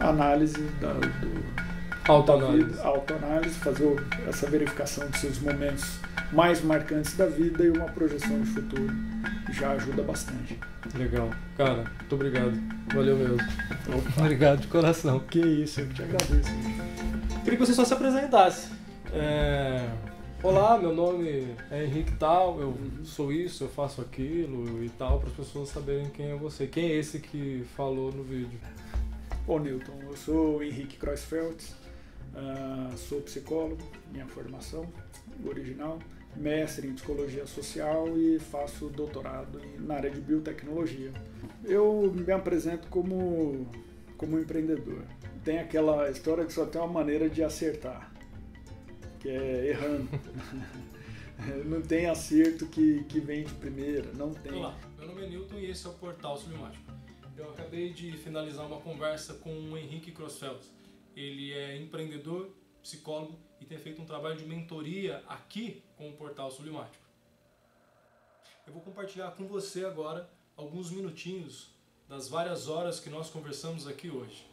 análise Autoanálise. Autoanálise, fazer essa verificação dos seus momentos mais marcantes da vida e uma projeção de futuro. Já ajuda bastante. Legal. Cara, muito obrigado. Valeu mesmo. Opa. Obrigado de coração. Que isso, eu que te agradeço. Queria que você só se apresentasse. Olá, meu nome é Henrique tal, eu sou isso, eu faço aquilo e tal, para as pessoas saberem quem é você. Quem é esse que falou no vídeo? Bom, Newton, eu sou o Henrique Kreuzfeld, sou psicólogo, minha formação original, mestre em psicologia social e faço doutorado na área de biotecnologia. Eu me apresento como empreendedor. Tem aquela história que só tem uma maneira de acertar, que é errando. Não tem acerto que vem de primeira, não tem. Olá, meu nome é Newton e esse é o Portal Sublimático. Eu acabei de finalizar uma conversa com o Henrique Kreuzfeld. Ele é empreendedor, psicólogo e tem feito um trabalho de mentoria aqui com o Portal Sublimático. Eu vou compartilhar com você agora alguns minutinhos das várias horas que nós conversamos aqui hoje.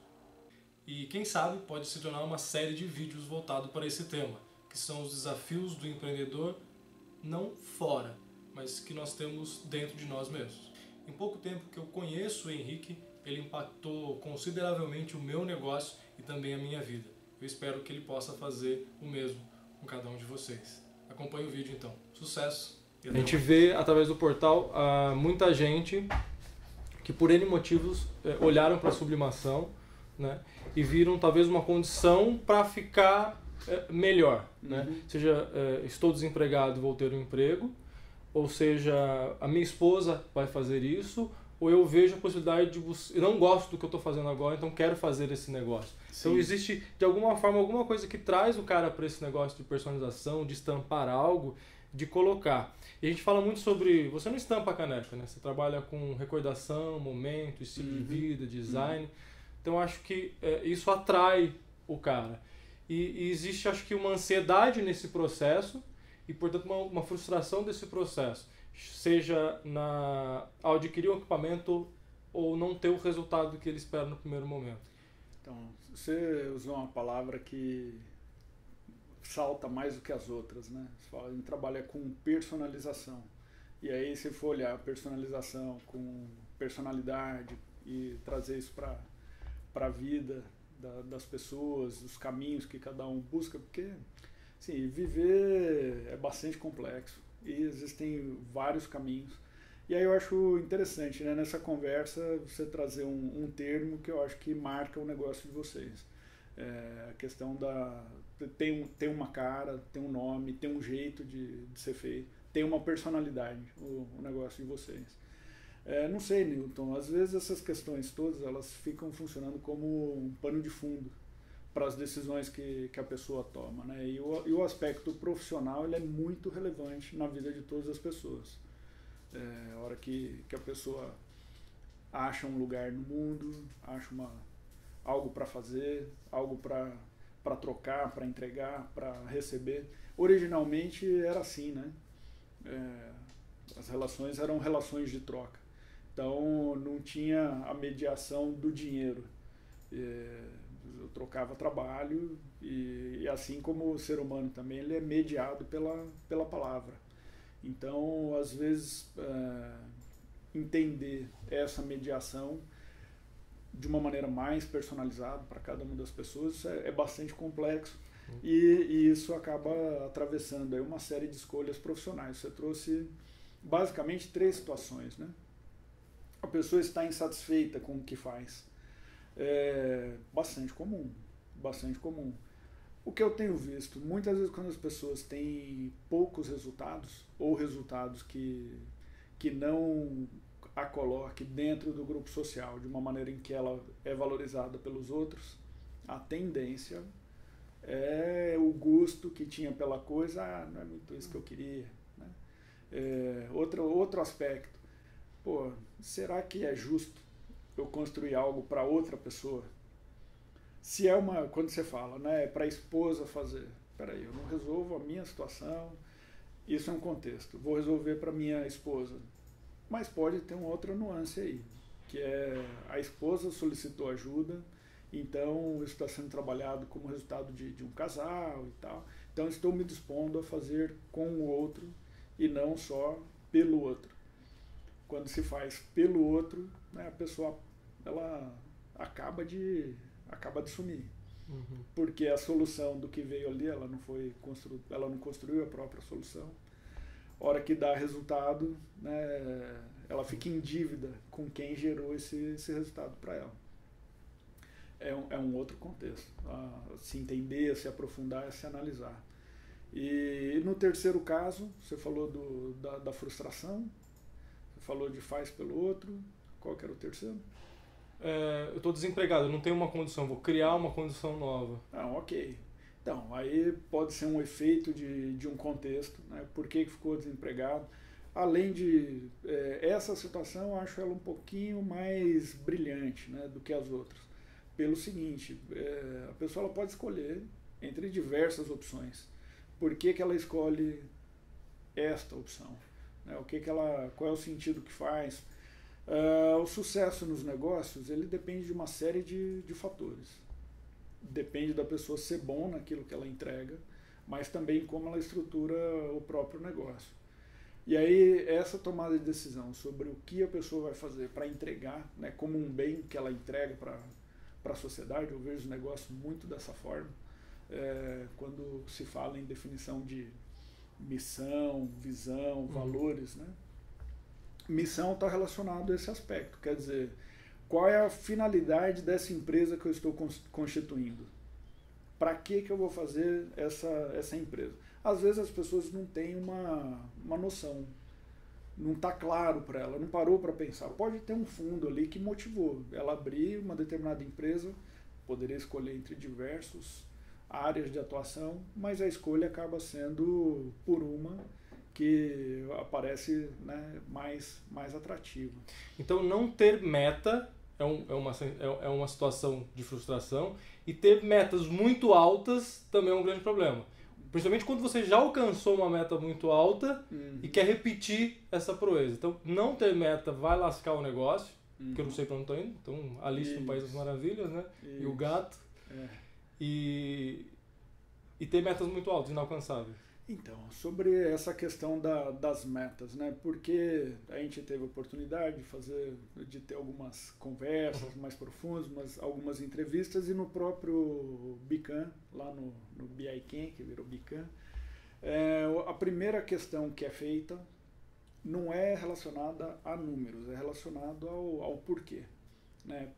E quem sabe pode se tornar uma série de vídeos voltado para esse tema, que são os desafios do empreendedor não fora, mas que nós temos dentro de nós mesmos. Em pouco tempo que eu conheço o Henrique, ele impactou consideravelmente o meu negócio e também a minha vida. Eu espero que ele possa fazer o mesmo com cada um de vocês. Acompanhe o vídeo então. Sucesso! A gente vê através do portal muita gente que por N motivos olharam para a sublimação, né, e viram talvez uma condição para ficar melhor. Né? Seja, estou desempregado e vou ter um emprego, ou seja, a minha esposa vai fazer isso, ou eu vejo a possibilidade de eu não gosto do que eu estou fazendo agora, então quero fazer esse negócio. Sim. Então existe, de alguma forma, alguma coisa que traz o cara para esse negócio de personalização, de estampar algo, de colocar. E a gente fala muito sobre, você não estampa a caneca, né? Você trabalha com recordação, momento, estilo de vida, design. Então acho que isso atrai o cara. E existe, acho que, uma ansiedade nesse processo e, portanto, uma frustração desse processo. Seja ao adquirir um equipamento ou não ter o resultado que ele espera no primeiro momento. Então, você usou uma palavra que salta mais do que as outras, né? Você fala, a gente trabalha com personalização. E aí, se for olhar personalização com personalidade e trazer isso para a vida das pessoas, os caminhos que cada um busca, porque assim, viver é bastante complexo e existem vários caminhos. E aí eu acho interessante, né, nessa conversa você trazer um termo que eu acho que marca o negócio de vocês. A questão tem uma cara, tem um nome, tem um jeito de ser feito, tem uma personalidade o negócio de vocês. Não sei, Newton, às vezes essas questões todas elas ficam funcionando como um pano de fundo para as decisões que a pessoa toma, né? E o aspecto profissional ele é muito relevante na vida de todas as pessoas. A hora que a pessoa acha um lugar no mundo, acha algo para fazer, algo para trocar, para entregar, para receber. Originalmente era assim, né? As relações eram relações de troca. Então não tinha a mediação do dinheiro. Eu trocava trabalho e assim como o ser humano também, ele é mediado pela palavra. Então, às vezes, entender essa mediação de uma maneira mais personalizada para cada uma das pessoas isso é bastante complexo e isso acaba atravessando aí uma série de escolhas profissionais. Você trouxe basicamente 3 situações, né? A pessoa está insatisfeita com o que faz. Bastante comum, bastante comum. O que eu tenho visto, muitas vezes quando as pessoas têm poucos resultados, ou resultados que não a coloque dentro do grupo social, de uma maneira em que ela é valorizada pelos outros, a tendência é o gosto que tinha pela coisa, não é muito isso que eu queria. Né? Outro aspecto, será que é justo eu construir algo para outra pessoa? Se quando você fala, né, para a esposa fazer, peraí, eu não resolvo a minha situação, isso é um contexto, vou resolver para minha esposa. Mas pode ter uma outra nuance aí, que é a esposa solicitou ajuda Então, isso está sendo trabalhado como resultado de um casal e tal. Então, estou me dispondo a fazer com o outro e não só pelo outro. Quando se faz pelo outro, né, a pessoa ela acaba de sumir. Uhum. Porque a solução do que veio ali, ela não construiu a própria solução. A hora que dá resultado, né, ela fica em dívida com quem gerou esse resultado para ela. É um outro contexto, a se entender, a se aprofundar, a se analisar. E no terceiro caso, você falou da frustração, você falou de faz pelo outro, qual que era o terceiro? Eu estou desempregado, eu não tenho uma condição, vou criar uma condição nova. Ok. Então, aí pode ser um efeito de um contexto, né? Por que ficou desempregado? Além de essa situação, eu acho ela um pouquinho mais brilhante, né, do que as outras. Pelo seguinte, a pessoa ela pode escolher entre diversas opções. Por que ela escolhe esta opção? Né? Qual é o sentido que faz? O sucesso nos negócios ele depende de uma série de fatores. Depende da pessoa ser bom naquilo que ela entrega, mas também como ela estrutura o próprio negócio. E aí essa tomada de decisão sobre o que a pessoa vai fazer para entregar, né, como um bem que ela entrega para a sociedade, eu vejo o negócio muito dessa forma, quando se fala em definição de missão, visão, valores, né? Missão está relacionado a esse aspecto, quer dizer, qual é a finalidade dessa empresa que eu estou constituindo? Para que eu vou fazer essa empresa? Às vezes as pessoas não têm uma noção, não está claro para ela, não parou para pensar. Pode ter um fundo ali que motivou ela abrir uma determinada empresa, poderia escolher entre diversas áreas de atuação, mas a escolha acaba sendo por uma que aparece, né, mais atrativa. Então, não ter meta é uma situação de frustração, e ter metas muito altas também é um grande problema. Principalmente quando você já alcançou uma meta muito alta e quer repetir essa proeza. Então, não ter meta vai lascar o negócio, porque eu não sei para onde estou indo. Então, Alice no País das Maravilhas, né? E o gato. E ter metas muito altas, inalcançáveis. Então, sobre essa questão das metas, né? Porque a gente teve a oportunidade de ter algumas conversas mais profundas, algumas entrevistas, e no próprio Bican, lá no BICAN, que virou Bican, a primeira questão que é feita não é relacionada a números, é relacionado ao porquê, né?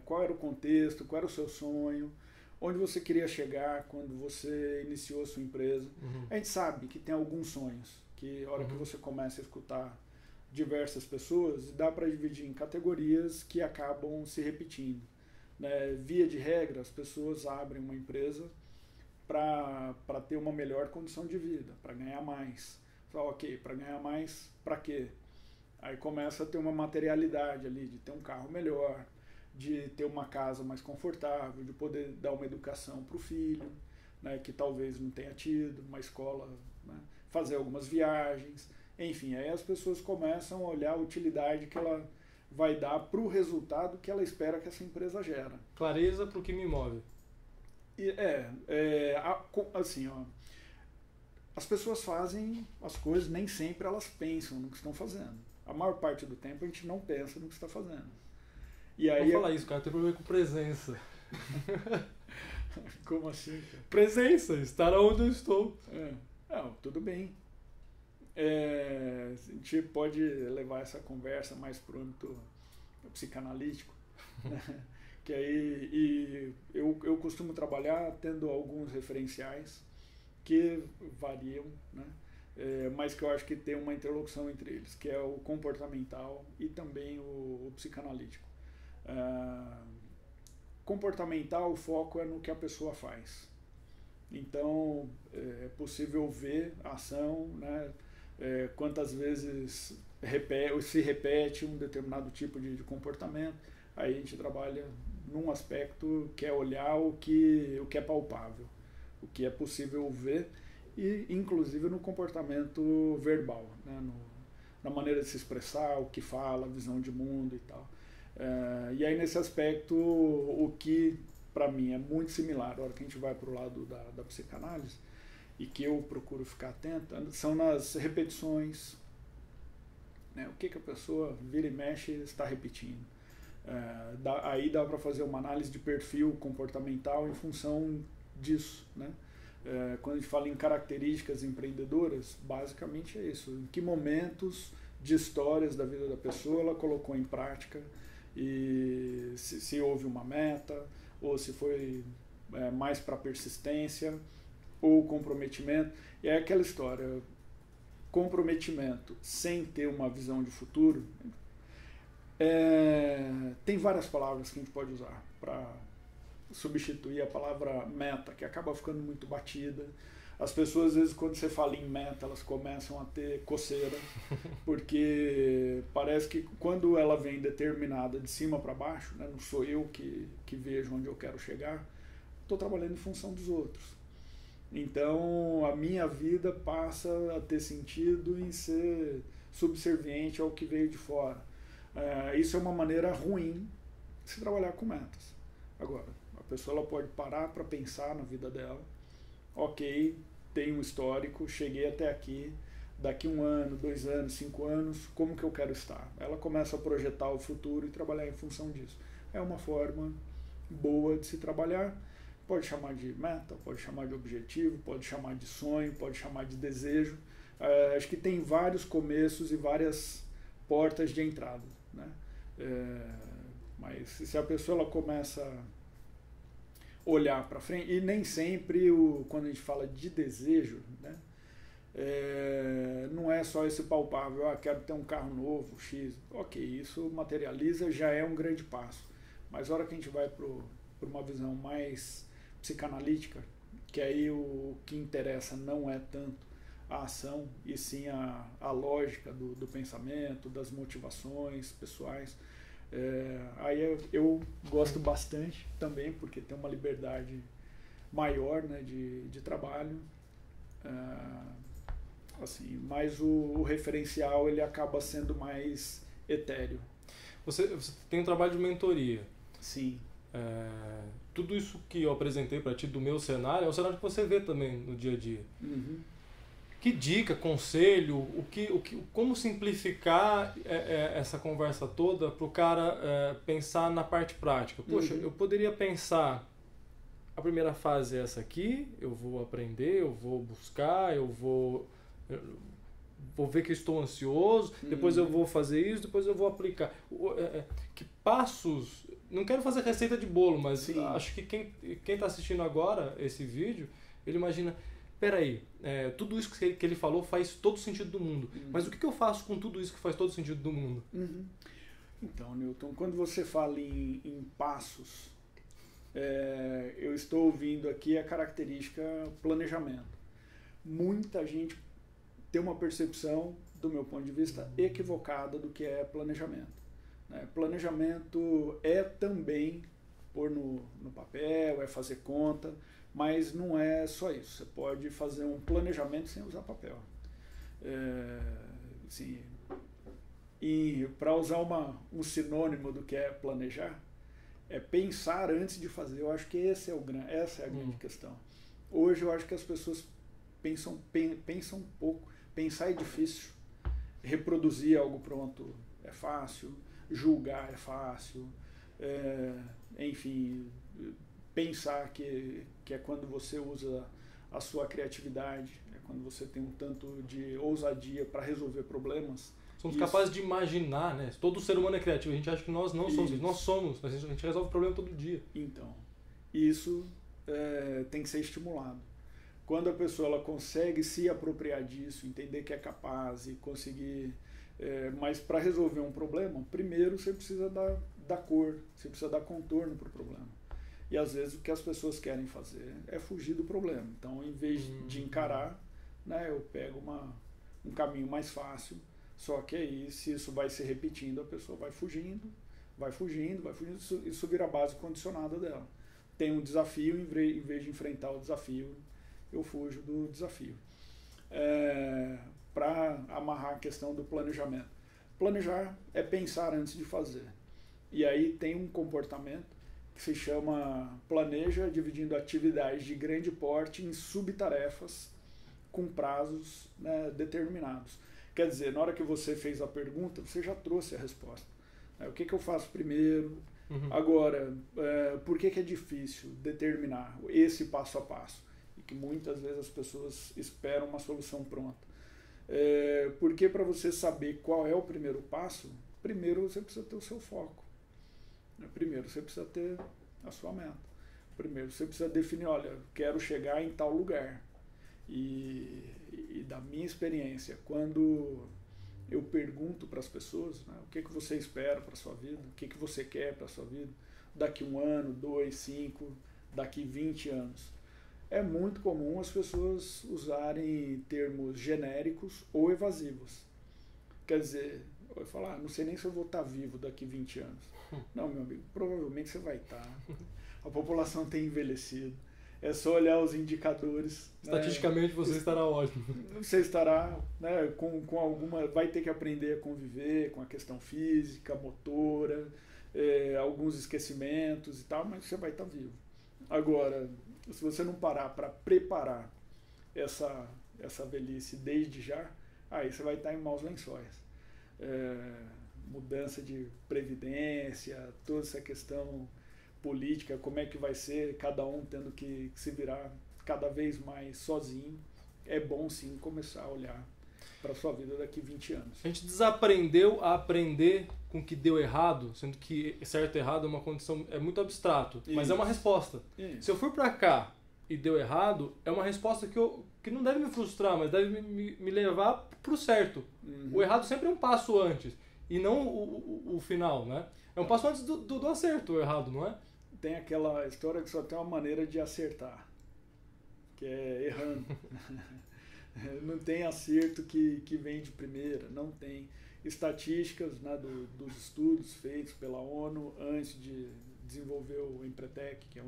Qual era o contexto, qual era o seu sonho, onde você queria chegar quando você iniciou a sua empresa. A gente sabe que tem alguns sonhos, que a hora que você começa a escutar diversas pessoas, dá para dividir em categorias que acabam se repetindo, né? Via de regra, as pessoas abrem uma empresa para ter uma melhor condição de vida, para ganhar mais. Fala, ok, para ganhar mais, para quê? Aí começa a ter uma materialidade ali, de ter um carro melhor, de ter uma casa mais confortável, de poder dar uma educação para o filho, né, que talvez não tenha tido, uma escola, né, fazer algumas viagens, enfim, aí as pessoas começam a olhar a utilidade que ela vai dar para o resultado que ela espera que essa empresa gera. Clareza para o que me move. E assim, ó, as pessoas fazem as coisas, nem sempre elas pensam no que estão fazendo. A maior parte do tempo a gente não pensa no que está fazendo. E aí, vou falar isso, cara, tem problema com presença. Como assim, cara? Presença, estar onde eu estou. Não, tudo bem. A gente pode levar essa conversa mais para o âmbito psicanalítico. Que aí, eu costumo trabalhar tendo alguns referenciais que variam, né? Mas que eu acho que tem uma interlocução entre eles, que é o comportamental e também o psicanalítico. Comportamental, o foco é no que a pessoa faz. Então, é possível ver a ação, né? Quantas vezes se repete um determinado tipo de comportamento. Aí a gente trabalha num aspecto que é olhar o que é palpável, o que é possível ver, e inclusive no comportamento verbal, né? Na maneira de se expressar, o que fala, a visão de mundo e tal. E aí, nesse aspecto, o que para mim é muito similar, a hora que a gente vai para o lado da psicanálise, e que eu procuro ficar atento, são nas repetições, né? O que a pessoa vira e mexe está repetindo. Aí dá para fazer uma análise de perfil comportamental em função disso, né? Quando a gente fala em características empreendedoras, basicamente é isso. Em que momentos de histórias da vida da pessoa ela colocou em prática, e se houve uma meta, ou se foi mais para persistência, ou comprometimento. E é aquela história, comprometimento sem ter uma visão de futuro. Tem várias palavras que a gente pode usar para substituir a palavra meta, que acaba ficando muito batida. As pessoas, às vezes, quando você fala em meta, elas começam a ter coceira, porque parece que quando ela vem determinada de cima para baixo, né, não sou eu que vejo onde eu quero chegar, estou trabalhando em função dos outros. Então, a minha vida passa a ter sentido em ser subserviente ao que veio de fora. Isso é uma maneira ruim de se trabalhar com metas. Agora, a pessoa ela pode parar para pensar na vida dela. Ok, tenho um histórico, cheguei até aqui, daqui 1 ano, 2 anos, 5 anos, como que eu quero estar? Ela começa a projetar o futuro e trabalhar em função disso. É uma forma boa de se trabalhar. Pode chamar de meta, pode chamar de objetivo, pode chamar de sonho, pode chamar de desejo. Acho que tem vários começos e várias portas de entrada, né? Mas se a pessoa ela começa a olhar para frente, e nem sempre quando a gente fala de desejo, né, não é só esse palpável, quero ter um carro novo, X, ok, isso materializa, já é um grande passo. Mas a hora que a gente vai para uma visão mais psicanalítica, que aí o que interessa não é tanto a ação, e sim a lógica do pensamento, das motivações pessoais. Aí eu gosto bastante também, porque tem uma liberdade maior, né, de trabalho, assim, mas o referencial ele acaba sendo mais etéreo. Você tem um trabalho de mentoria. Sim. Tudo isso que eu apresentei para ti do meu cenário é o cenário que você vê também no dia a dia. Uhum. Que dica, conselho, como simplificar essa conversa toda para o cara pensar na parte prática? Poxa, eu poderia pensar, a primeira fase é essa aqui, eu vou aprender, eu vou buscar, eu vou ver que eu estou ansioso, depois eu vou fazer isso, depois eu vou aplicar. Que passos... Não quero fazer receita de bolo, mas sim, acho que quem está assistindo agora esse vídeo, ele imagina, peraí, tudo isso que ele falou faz todo sentido do mundo, mas o que eu faço com tudo isso que faz todo sentido do mundo? Então, Newton, quando você fala em passos, eu estou ouvindo aqui a característica planejamento. Muita gente tem uma percepção, do meu ponto de vista, equivocada do que é planejamento. Planejamento é também pôr no papel, é fazer conta, mas não é só isso. Você pode fazer um planejamento sem usar papel. Assim, e para usar um sinônimo do que é planejar, é pensar antes de fazer. Eu acho que essa é a grande questão. Hoje eu acho que as pessoas pensam pouco. Pensar é difícil. Reproduzir algo pronto é fácil. Julgar é fácil, enfim, pensar que é quando você usa a sua criatividade, é quando você tem um tanto de ousadia para resolver problemas. Somos capazes de imaginar, né? Todo ser humano é criativo, a gente acha que nós não somos isso. Nós somos, a gente resolve o problema todo dia. Então, isso tem que ser estimulado. Quando a pessoa ela consegue se apropriar disso, entender que é capaz e conseguir... mas para resolver um problema, primeiro você precisa dar cor, você precisa dar contorno para o problema. E às vezes o que as pessoas querem fazer é fugir do problema. Então, em vez de encarar, né, eu pego um caminho mais fácil, só que aí, se isso vai se repetindo, a pessoa vai fugindo, isso vira a base condicionada dela. Tem um desafio, em vez de enfrentar o desafio, eu fujo do desafio. Para amarrar a questão do planejamento. Planejar é pensar antes de fazer. E aí tem um comportamento que se chama planeja dividindo atividades de grande porte em subtarefas com prazos, né, determinados. Quer dizer, na hora que você fez a pergunta, você já trouxe a resposta. O que eu faço primeiro? Agora, por que é difícil determinar esse passo a passo? E que muitas vezes as pessoas esperam uma solução pronta. Porque para você saber qual é o primeiro passo, primeiro você precisa ter o seu foco. Primeiro você precisa ter a sua meta. Primeiro você precisa definir, olha, quero chegar em tal lugar. E da minha experiência, quando eu pergunto para as pessoas, né, o que você espera para a sua vida, o que você quer para a sua vida, daqui 1 ano, 2, 5, daqui 20 anos. É muito comum as pessoas usarem termos genéricos ou evasivos. Quer dizer, eu vou falar, não sei nem se eu vou estar vivo daqui 20 anos. Não, meu amigo, provavelmente você vai estar. A população tem envelhecido. É só olhar os indicadores. Estatisticamente, né? Você estará ótimo. Você estará, né, com alguma... Vai ter que aprender a conviver com a questão física, motora, alguns esquecimentos e tal, mas você vai estar vivo. Agora, se você não parar para preparar essa velhice desde já, aí você vai estar em maus lençóis. Mudança de previdência, toda essa questão política, como é que vai ser, cada um tendo que se virar cada vez mais sozinho. É bom sim começar a olhar para a sua vida daqui 20 anos. A gente desaprendeu a aprender com o que deu errado, sendo que certo e errado é uma condição, é muito abstrato, mas é uma resposta. Se eu for para cá e deu errado, é uma resposta que não deve me frustrar, mas deve me levar para o certo. O errado sempre é um passo antes, e não o final, né? É um passo antes do acerto, o errado, não é? Tem aquela história que só tem uma maneira de acertar, que é errando. Não tem acerto que vem de primeira, não tem. Estatísticas, né, dos estudos feitos pela ONU antes de desenvolver o Empretec, que é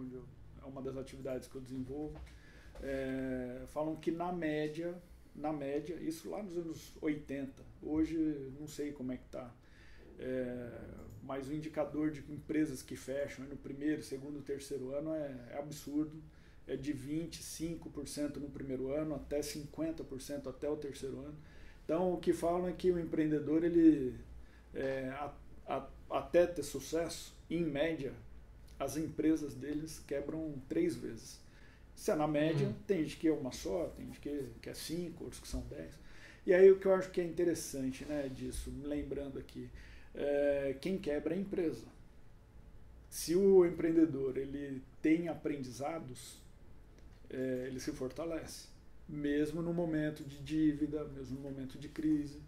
uma das atividades que eu desenvolvo, falam que na média, isso lá nos anos 80, hoje não sei como é que está, mas o indicador de empresas que fecham no primeiro, segundo, terceiro ano é absurdo. É de 25% no primeiro ano até 50% até o terceiro ano. Então, o que falam é que o empreendedor, ele, até ter sucesso, em média, as empresas deles quebram 3 vezes. Se é na média, tem gente que é uma só, tem gente que é 5, outros que são 10. E aí o que eu acho que é interessante, né, disso, me lembrando aqui, quem quebra é a empresa. Se o empreendedor ele tem aprendizados, ele se fortalece, mesmo no momento de dívida, mesmo no momento de crise.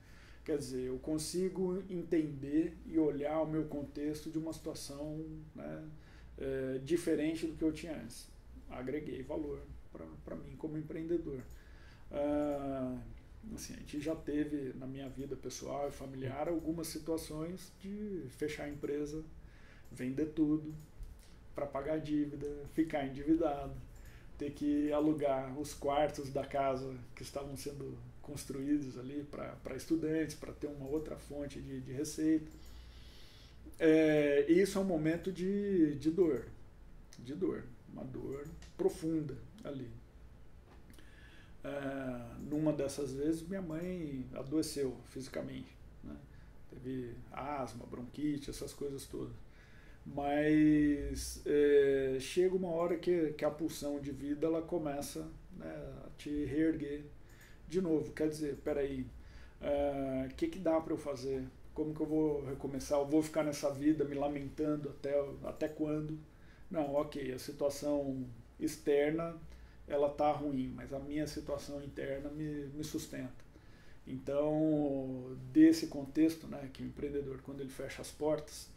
Quer dizer, eu consigo entender e olhar o meu contexto de uma situação, né, diferente do que eu tinha antes. Agreguei valor para mim como empreendedor. Assim, a gente já teve na minha vida pessoal e familiar algumas situações de fechar a empresa, vender tudo para pagar a dívida, ficar endividado, ter que alugar os quartos da casa que estavam sendo construídos ali para estudantes, para ter uma outra fonte de receita. Isso é um momento de dor, uma dor profunda ali. Numa dessas vezes, minha mãe adoeceu fisicamente, né? Teve asma, bronquite, essas coisas todas. Mas chega uma hora que a pulsão de vida ela começa, né, a te reerguer de novo. Quer dizer, peraí, o que dá para eu fazer? Como que eu vou recomeçar? Eu vou ficar nessa vida me lamentando até quando? Não, ok, a situação externa ela tá ruim, mas a minha situação interna me sustenta. Então, desse contexto, né, que o empreendedor, quando ele fecha as portas,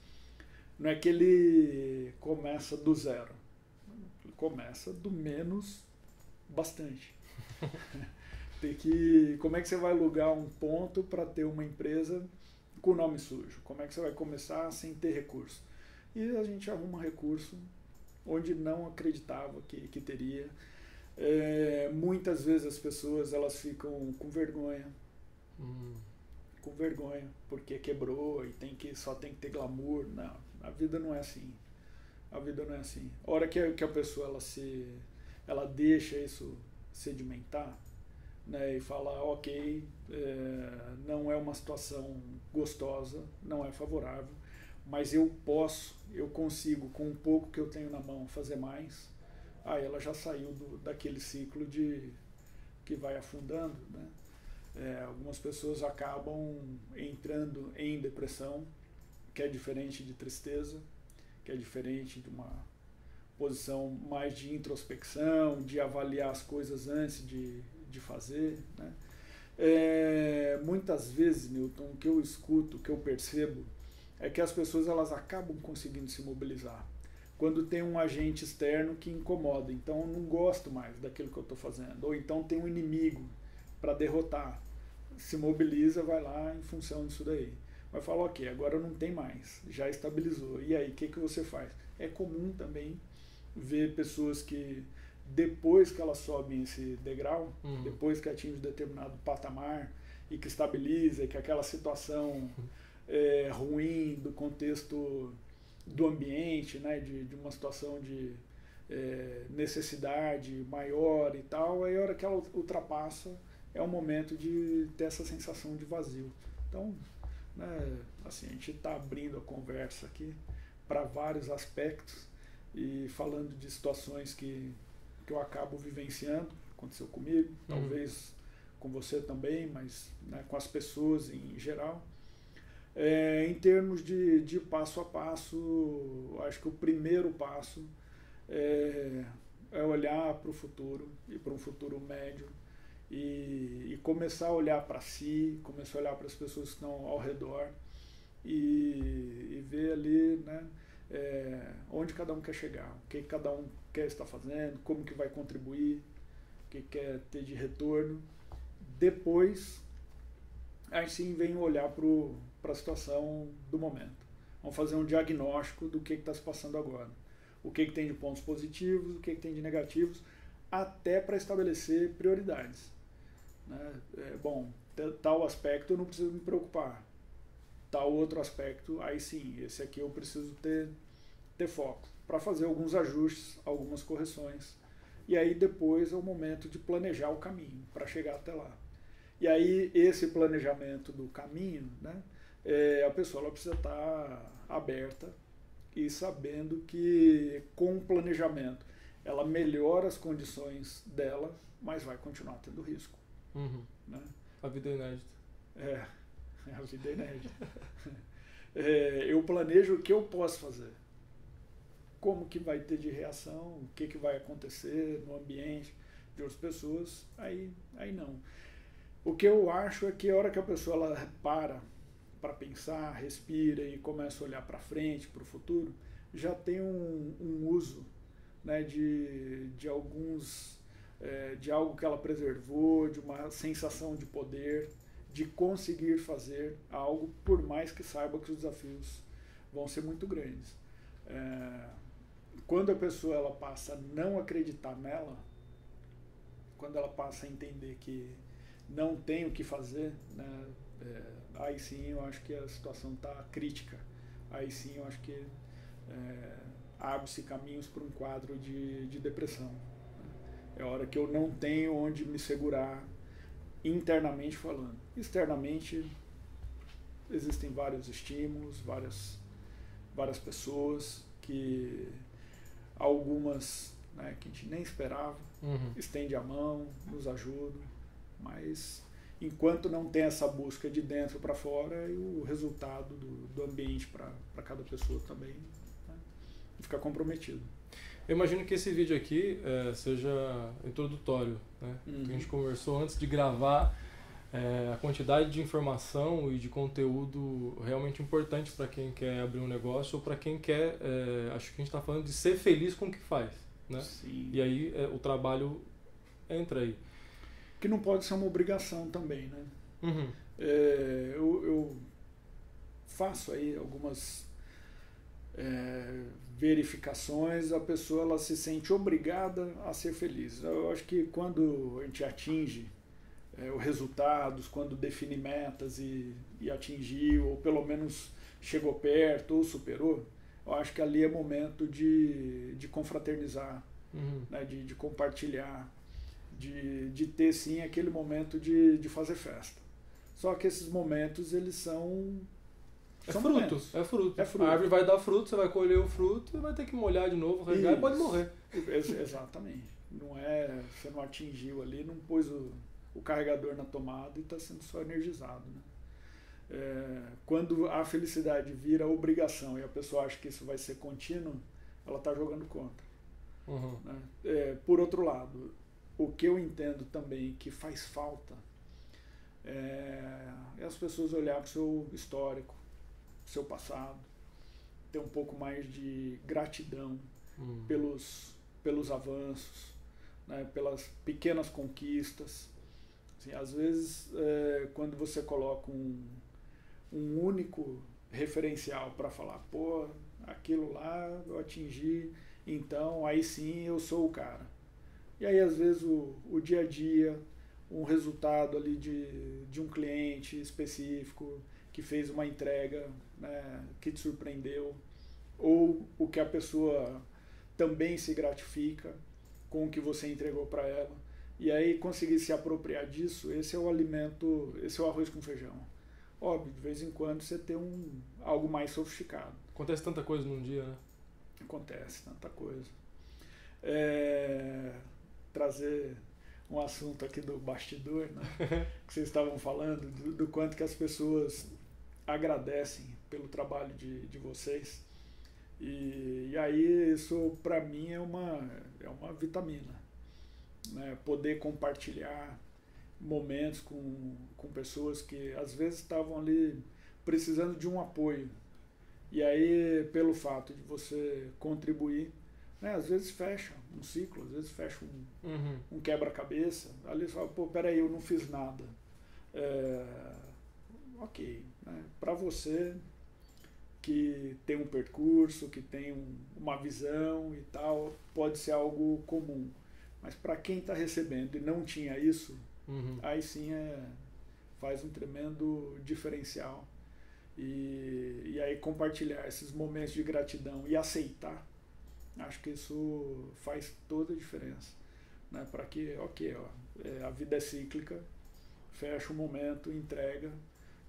não é que ele começa do zero, ele começa do menos bastante. Como é que você vai alugar um ponto para ter uma empresa com nome sujo? Como é que você vai começar sem ter recurso? E a gente arruma recurso onde não acreditava que teria. Muitas vezes as pessoas elas ficam com vergonha. Com vergonha, porque quebrou e só tem que ter glamour. Não A vida não é assim. A vida não é assim. A hora que a pessoa ela deixa isso sedimentar, né, e fala, ok, não é uma situação gostosa, não é favorável, mas eu consigo, com um pouco que eu tenho na mão, fazer mais. Aí ela já saiu daquele ciclo que vai afundando, né? Algumas pessoas acabam entrando em depressão, que é diferente de tristeza, que é diferente de uma posição mais de introspecção, de avaliar as coisas antes de fazer, né? Muitas vezes, Newton, o que eu escuto, o que eu percebo, é que as pessoas elas acabam conseguindo se mobilizar quando tem um agente externo que incomoda. Então eu não gosto mais daquilo que eu estou fazendo. Ou então tem um inimigo para derrotar. Se mobiliza, vai lá em função disso daí. Vai falar, ok, agora não tem mais, já estabilizou. E aí, o que você faz? É comum também ver pessoas que, depois que elas sobem esse degrau, depois que atingem um determinado patamar e que estabiliza, que aquela situação ruim do contexto do ambiente, né, de uma situação de necessidade maior e tal, aí a hora que ela ultrapassa é o momento de ter essa sensação de vazio. Então, né, assim, a gente está abrindo a conversa aqui para vários aspectos e falando de situações que eu acabo vivenciando, aconteceu comigo, talvez com você também, mas né, com as pessoas em geral. Em termos de passo a passo, acho que o primeiro passo é olhar para o futuro e para um futuro médio e começar a olhar para si, começar a olhar para as pessoas que estão ao redor e ver ali, né, onde cada um quer chegar, o que cada um quer estar fazendo, como que vai contribuir, o que quer ter de retorno. Depois, aí sim vem olhar para a situação do momento. Vamos fazer um diagnóstico do que está se passando agora. O que tem de pontos positivos, o que tem de negativos, até para estabelecer prioridades. Né? Bom, tal aspecto eu não preciso me preocupar. Tal outro aspecto, aí sim, esse aqui eu preciso ter foco. Para fazer alguns ajustes, algumas correções. E aí depois é o momento de planejar o caminho para chegar até lá. E aí esse planejamento do caminho, né, a pessoa ela precisa estar aberta e sabendo que com o planejamento ela melhora as condições dela, mas vai continuar tendo risco. Né? A vida é inédita. A vida é inédita. Eu planejo o que eu posso fazer. Como que vai ter de reação, o que vai acontecer no ambiente de outras pessoas, aí não. O que eu acho é que a hora que a pessoa ela para pensar, respira e começa a olhar para frente, para o futuro, já tem um uso, né, de alguns de algo que ela preservou, de uma sensação de poder, de conseguir fazer algo, por mais que saiba que os desafios vão ser muito grandes. Quando a pessoa ela passa a não acreditar nela, quando ela passa a entender que não tem o que fazer, né, aí sim eu acho que a situação está crítica. Aí sim eu acho que abre-se caminhos para um quadro de depressão. É a hora que eu não tenho onde me segurar internamente falando. Externamente existem vários estímulos, várias pessoas que algumas, né, que a gente nem esperava, estende a mão, nos ajudam, mas enquanto não tem essa busca de dentro para fora, e o resultado do ambiente para cada pessoa também, né, fica comprometido. Eu imagino que esse vídeo aqui seja introdutório, né? Que a gente conversou antes de gravar, a quantidade de informação e de conteúdo realmente importante para quem quer abrir um negócio ou para quem quer, acho que a gente está falando de ser feliz com o que faz, né? Sim. E aí o trabalho entra aí. Que não pode ser uma obrigação também, né? Eu faço aí algumas verificações, a pessoa ela se sente obrigada a ser feliz. Eu acho que quando a gente atinge os resultados, quando define metas e atingiu, ou pelo menos chegou perto ou superou, eu acho que ali é momento de confraternizar, Uhum. né, de compartilhar, de ter sim aquele momento de fazer festa. Só que esses momentos, eles são Fruto, momentos. é fruto. É fruto. A árvore vai dar fruto, você vai colher o fruto e vai ter que molhar de novo, regar e pode Isso. morrer. Exatamente. Não é, você não atingiu ali, não pôs o carregador na tomada e está sendo só energizado, né? Quando a felicidade vira obrigação e a pessoa acha que isso vai ser contínuo, ela está jogando contra. Uhum. Né? Por outro lado, o que eu entendo também que faz falta é as pessoas olhar para o seu histórico, seu passado, ter um pouco mais de gratidão pelos avanços, né, pelas pequenas conquistas. Assim, às vezes, quando você coloca um único referencial para falar, pô, aquilo lá eu atingi, então aí sim eu sou o cara. E aí, às vezes, o dia a dia, um resultado ali de um cliente específico que fez uma entrega, né, que te surpreendeu, ou o que a pessoa também se gratifica com o que você entregou para ela. E aí conseguir se apropriar disso, esse é o alimento, esse é o arroz com feijão. Óbvio, de vez em quando você tem algo mais sofisticado. Acontece tanta coisa num dia, né? Acontece tanta coisa. Trazer um assunto aqui do bastidor, né? Que vocês estavam falando, do quanto que as pessoas agradecem pelo trabalho de vocês. E aí isso para mim é uma vitamina, né? Poder compartilhar momentos com pessoas que às vezes estavam ali precisando de um apoio. E aí, pelo fato de você contribuir, né, às vezes fecha um ciclo, às vezes fecha um quebra-cabeça. Ali você fala, pô, peraí, eu não fiz nada. Ok, né? Para você que tem um percurso, que tem uma visão e tal, pode ser algo comum. Mas para quem está recebendo e não tinha isso, aí sim faz um tremendo diferencial. E aí compartilhar esses momentos de gratidão e aceitar, acho que isso faz toda a diferença. Né? Para que, ok, a vida é cíclica, fecha um momento, entrega,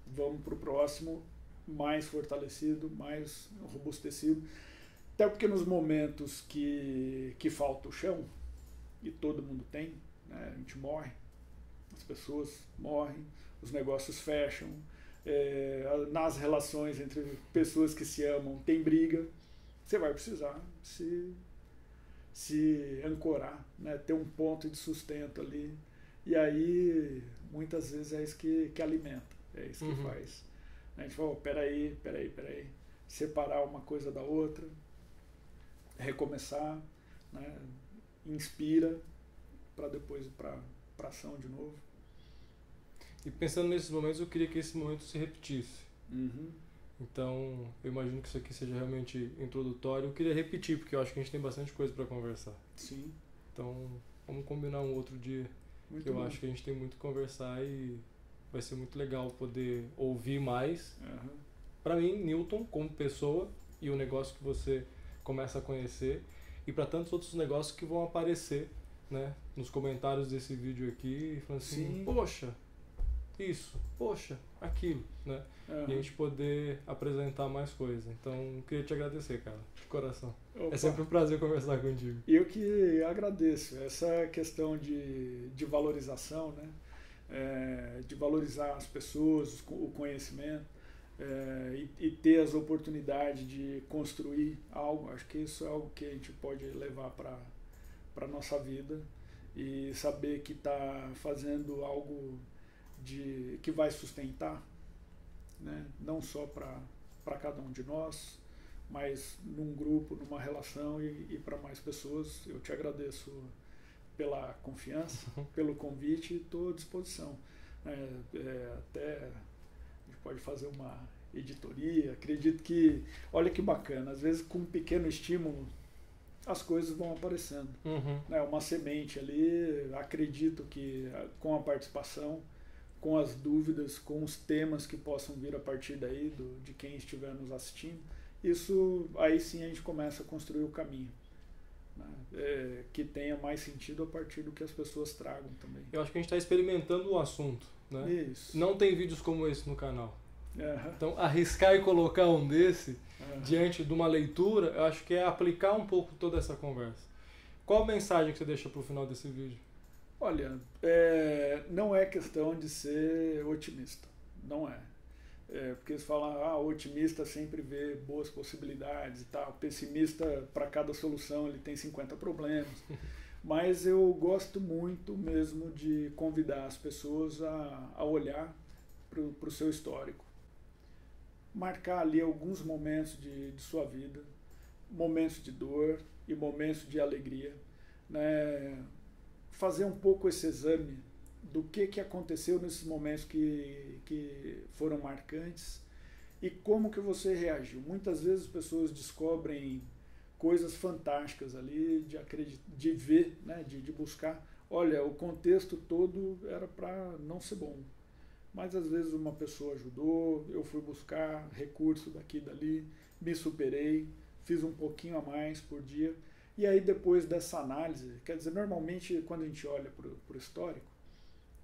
vamos para o próximo, mais fortalecido, mais robustecido. Até porque nos momentos que falta o chão, e todo mundo tem, né? A gente morre, as pessoas morrem, os negócios fecham, nas relações entre pessoas que se amam tem briga, você vai precisar se ancorar, né? Ter um ponto de sustento ali, e aí muitas vezes é isso que alimenta, é isso que faz. A gente fala, peraí, separar uma coisa da outra, recomeçar, né? Inspira para depois ir para ação de novo. E pensando nesses momentos, eu queria que esse momento se repetisse. Uhum. Então, eu imagino que isso aqui seja realmente introdutório. Eu queria repetir, porque eu acho que a gente tem bastante coisa para conversar. Sim. Então, vamos combinar um outro dia. Muito que eu bom. acho que a gente tem muito que conversar e vai ser muito legal poder ouvir mais. Uhum. Para mim, Newton, como pessoa, e o negócio que você começa a conhecer, e para tantos outros negócios que vão aparecer, né, nos comentários desse vídeo aqui, falando assim, Sim. poxa, isso, poxa, aquilo, né? Uhum. E a gente poder apresentar mais coisas. Então, queria te agradecer, cara, de coração. Opa. É sempre um prazer conversar contigo. Eu que agradeço essa questão de valorização, né? De valorizar as pessoas, o conhecimento, e ter as oportunidades de construir algo. Acho que isso é algo que a gente pode levar para a nossa vida e saber que está fazendo algo que vai sustentar, né? Não só para cada um de nós, mas num grupo, numa relação e para mais pessoas. Eu te agradeço pela confiança, pelo convite e estou à disposição. Até a gente pode fazer uma editoria. Acredito que, olha que bacana, às vezes com um pequeno estímulo as coisas vão aparecendo. Uma semente ali, acredito que com a participação, com as dúvidas, com os temas que possam vir a partir daí, de quem estiver nos assistindo, isso aí sim a gente começa a construir o caminho, né? Que tenha mais sentido a partir do que as pessoas tragam também. Eu acho que a gente está experimentando o assunto, né? Isso. Não tem vídeos como esse no canal. Uhum. Então, arriscar e colocar um desse Uhum. diante de uma leitura, eu acho que é aplicar um pouco toda essa conversa. Qual a mensagem que você deixa para o final desse vídeo? Olha, não é questão de ser otimista, não é. Porque eles falam, otimista sempre vê boas possibilidades e tal, pessimista, para cada solução ele tem 50 problemas. Mas eu gosto muito mesmo de convidar as pessoas a olhar para o seu histórico. Marcar ali alguns momentos de sua vida, momentos de dor e momentos de alegria, né? Fazer um pouco esse exame do que aconteceu nesses momentos que foram marcantes e como que você reagiu. Muitas vezes as pessoas descobrem coisas fantásticas ali, de ver, né, de buscar. Olha, o contexto todo era para não ser bom, mas às vezes uma pessoa ajudou, eu fui buscar recurso daqui e dali, me superei, fiz um pouquinho a mais por dia. E aí depois dessa análise, quer dizer, normalmente quando a gente olha para o histórico,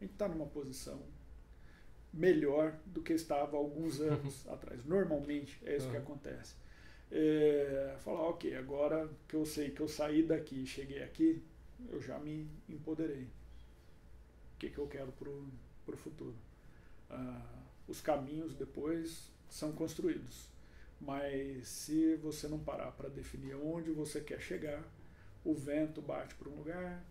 a gente está numa posição melhor do que estava há alguns anos atrás. Normalmente é isso que acontece. Falar, ok, agora que eu sei que eu saí daqui e cheguei aqui, eu já me empoderei. O que eu quero para o futuro? Os caminhos depois são construídos. Mas se você não parar para definir onde você quer chegar, o vento bate para um lugar,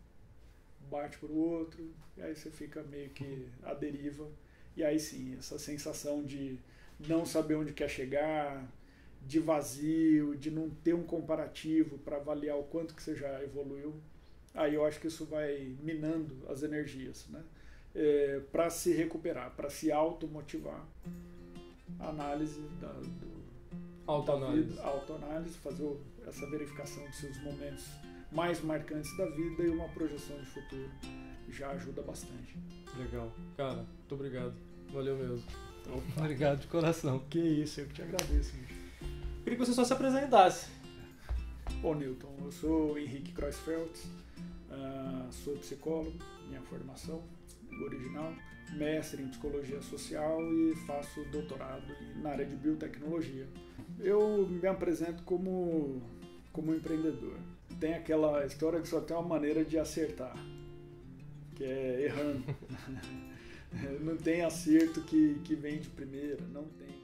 bate para o outro, e aí você fica meio que à deriva. E aí sim, essa sensação de não saber onde quer chegar, de vazio, de não ter um comparativo para avaliar o quanto que você já evoluiu, aí eu acho que isso vai minando as energias, né? Para se recuperar, para se automotivar. A análise autoanálise, fazer essa verificação dos seus momentos mais marcantes da vida e uma projeção de futuro já ajuda bastante. Legal. Cara, muito obrigado. Valeu mesmo. Opa. Obrigado de coração. Que isso, eu que te agradeço, bicho. Queria que você só se apresentasse. Bom, Newton, eu sou Henrique Kreuzfeld, sou psicólogo, minha formação original, mestre em psicologia social e faço doutorado na área de biotecnologia. Eu me apresento como empreendedor. Tem aquela história que só tem uma maneira de acertar, que é errando. Não tem acerto que vem de primeira, não tem.